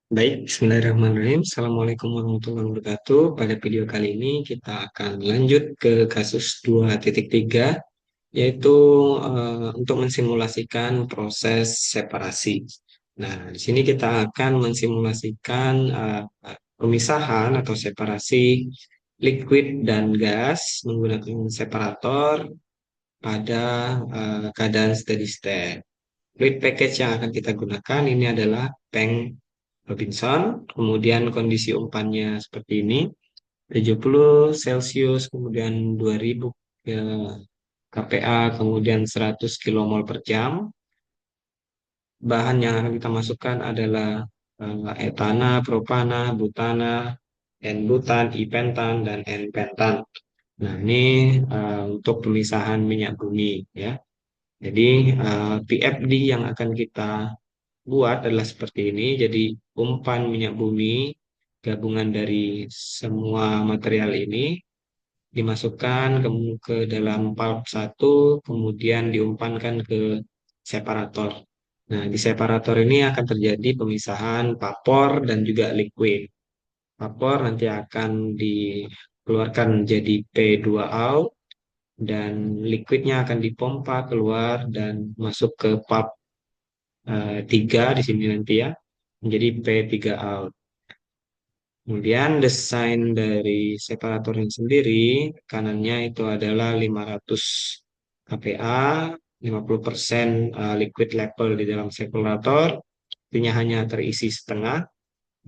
Baik, Bismillahirrahmanirrahim. Assalamualaikum warahmatullahi wabarakatuh. Pada video kali ini kita akan lanjut ke kasus 2.3, yaitu untuk mensimulasikan proses separasi. Nah, di sini kita akan mensimulasikan pemisahan atau separasi liquid dan gas menggunakan separator pada keadaan steady state. Fluid package yang akan kita gunakan ini adalah tank Robinson, kemudian kondisi umpannya seperti ini, 70 Celcius, kemudian 2000 kPa, kemudian 100 kmol per jam. Bahan yang akan kita masukkan adalah etana, propana, butana, N-butan, I-pentan, dan N-pentan. Nah, ini untuk pemisahan minyak bumi ya. Jadi PFD yang akan kita buat adalah seperti ini. Jadi umpan minyak bumi gabungan dari semua material ini dimasukkan ke dalam pulp satu, kemudian diumpankan ke separator. Nah, di separator ini akan terjadi pemisahan vapor dan juga liquid. Vapor nanti akan dikeluarkan jadi P2out dan liquidnya akan dipompa keluar dan masuk ke pulp 3 di sini nanti ya, menjadi P3out. Kemudian desain dari separatornya sendiri, kanannya itu adalah 500 kPa, 50% liquid level di dalam separator, artinya hanya terisi setengah,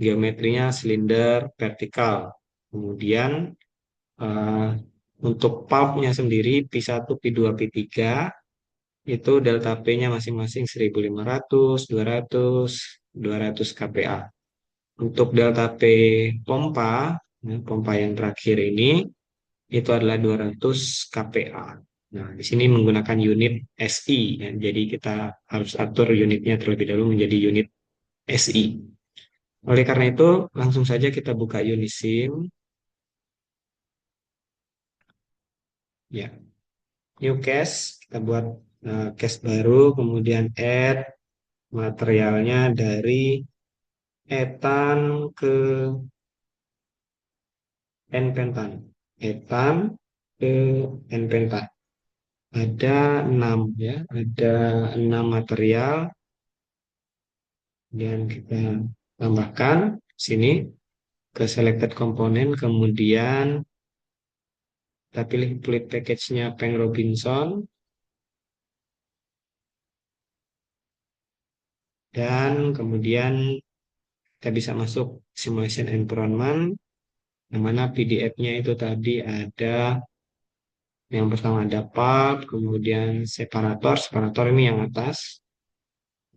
geometrinya silinder vertikal. Kemudian eh, untuk pulpnya sendiri P1, P2, P3 itu delta P-nya masing-masing 1500, 200, 200 kPa. Untuk delta P pompa, ya, pompa yang terakhir ini, itu adalah 200 kPa. Nah, di sini menggunakan unit SI, ya. Jadi kita harus atur unitnya terlebih dahulu menjadi unit SI. Oleh karena itu, langsung saja kita buka Unisim. Ya, new case, kita buat case baru, kemudian add materialnya dari etan ke N-pentan. Etan ke N-pentan. Ada 6 ya, ada 6 material dan kita tambahkan sini ke selected komponen, kemudian kita pilih fluid package-nya Peng Robinson dan kemudian kita bisa masuk simulation environment yang mana PDF-nya itu tadi ada yang pertama ada pulp, kemudian separator ini yang atas,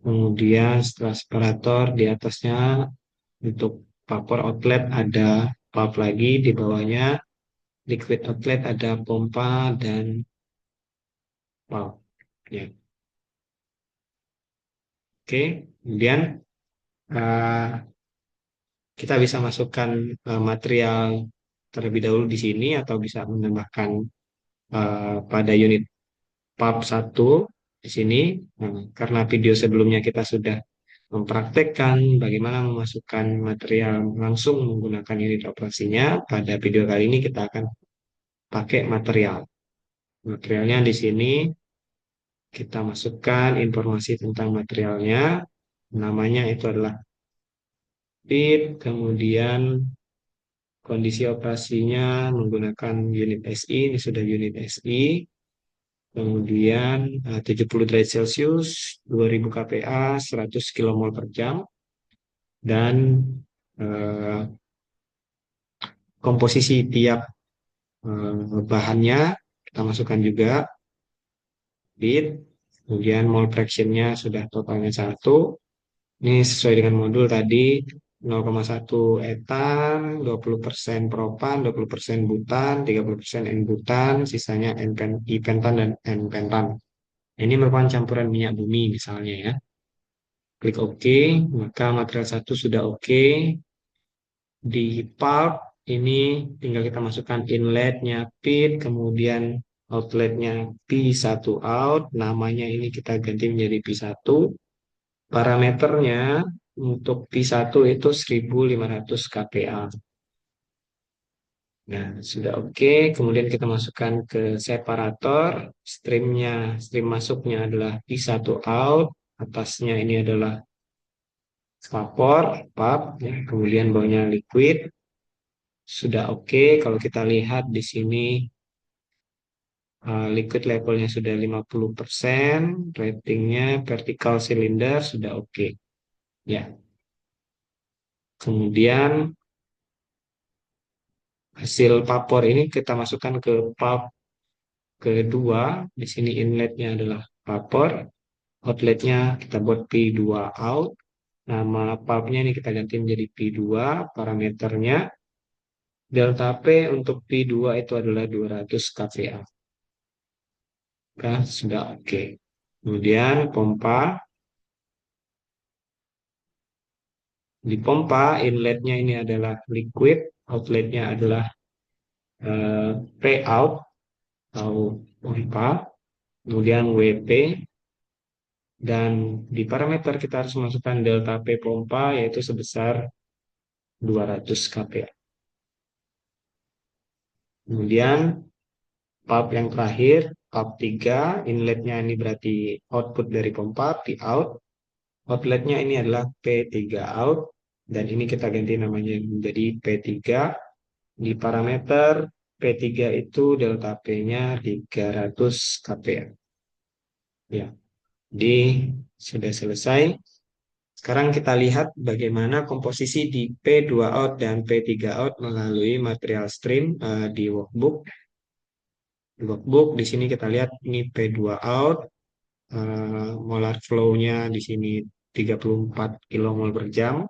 kemudian setelah separator di atasnya untuk vapor outlet ada pulp lagi, di bawahnya liquid outlet ada pompa dan pulp. Ya. Oke, kemudian eh, kita bisa masukkan material terlebih dahulu di sini atau bisa menambahkan pada unit pulp satu di sini. Nah, karena video sebelumnya kita sudah mempraktekkan bagaimana memasukkan material langsung menggunakan unit operasinya, pada video kali ini kita akan pakai material. Materialnya di sini kita masukkan informasi tentang materialnya. Namanya itu adalah PIT, kemudian kondisi operasinya menggunakan unit SI, ini sudah unit SI. Kemudian 70 derajat Celcius, 2000 kPa, 100 kmol per jam. Dan eh, komposisi tiap bahannya kita masukkan juga PIT. Kemudian mole fraction-nya sudah totalnya 1. Ini sesuai dengan modul tadi, 0,1 etan, 20% propan, 20% butan, 30% N-butan, sisanya I-pentan dan N-pentan. Ini merupakan campuran minyak bumi misalnya ya. Klik OK, maka material satu sudah OK. Di pulp ini tinggal kita masukkan inletnya PIT, kemudian outletnya P1 out, namanya ini kita ganti menjadi P1. Parameternya Untuk P1 itu 1500 kPa. Nah, sudah oke. Kemudian kita masukkan ke separator. Stream masuknya adalah P1 out. Atasnya ini adalah vapor, pap, ya. Kemudian bawahnya liquid. Sudah oke. Kalau kita lihat di sini liquid levelnya sudah 50%, ratingnya vertical cylinder sudah oke. Ya. Kemudian hasil vapor ini kita masukkan ke pap kedua. Di sini inletnya adalah vapor, outletnya kita buat P2 out. Nama pubnya ini kita ganti menjadi P2, parameternya delta P untuk P2 itu adalah 200 kPa. Nah, sudah oke. Kemudian pompa, di pompa inletnya ini adalah liquid, outletnya adalah P-out atau pompa, kemudian WP, dan di parameter kita harus masukkan delta P pompa yaitu sebesar 200 kPa. Kemudian pump yang terakhir, pump 3, inletnya ini berarti output dari pompa, P out. Outletnya ini adalah P3 out. Dan ini kita ganti namanya menjadi P3. Di parameter P3 itu delta P-nya 300 kPa. Ya, jadi sudah selesai. Sekarang kita lihat bagaimana komposisi di P2 out dan P3 out melalui material stream di workbook. Di workbook di sini kita lihat ini P2 out, molar flow-nya di sini 34 kilomol per jam.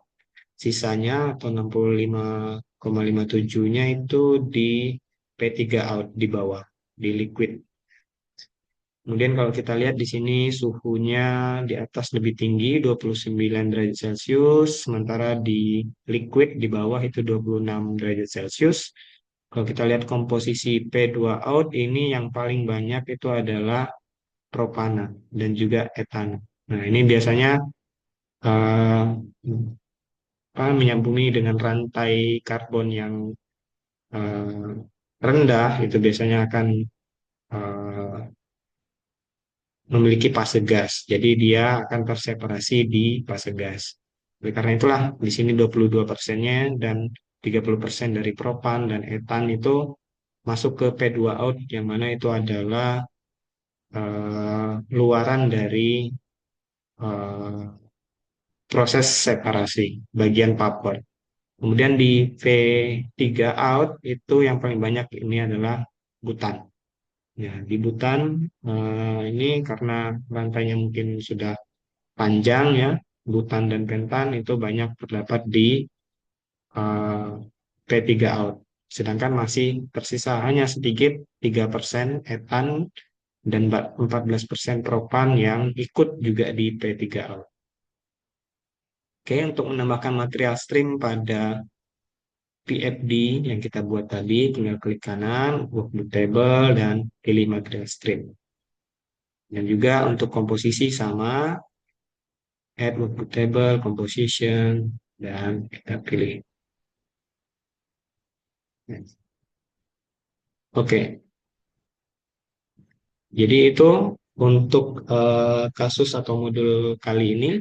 Sisanya atau 65,57-nya itu di P3 out di bawah, di liquid. Kemudian kalau kita lihat di sini suhunya di atas lebih tinggi 29 derajat Celcius, sementara di liquid di bawah itu 26 derajat Celcius. Kalau kita lihat komposisi P2 out ini yang paling banyak itu adalah propana dan juga etana. Nah, ini biasanya eh, menyambungi dengan rantai karbon yang eh, rendah, itu biasanya akan eh, memiliki fase gas. Jadi dia akan terseparasi di fase gas. Oleh karena itulah di sini 22%-nya dan 30% dari propan dan etan itu masuk ke P2 out yang mana itu adalah luaran dari eh, proses separasi bagian vapor. Kemudian di V3 out itu yang paling banyak ini adalah butan. Ya, di butan ini karena rantainya mungkin sudah panjang ya, butan dan pentan itu banyak terdapat di eh, P3 out. Sedangkan masih tersisa hanya sedikit 3% etan dan 14% propan yang ikut juga di P3 out. Oke, untuk menambahkan material stream pada PFD yang kita buat tadi, tinggal klik kanan, workbook table, dan pilih material stream. Dan juga untuk komposisi sama, add workbook table, composition, dan kita pilih. Oke, jadi itu untuk kasus atau modul kali ini.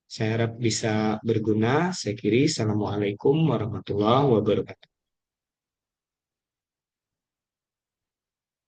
Saya harap bisa berguna. Saya kiri. Assalamualaikum warahmatullahi wabarakatuh.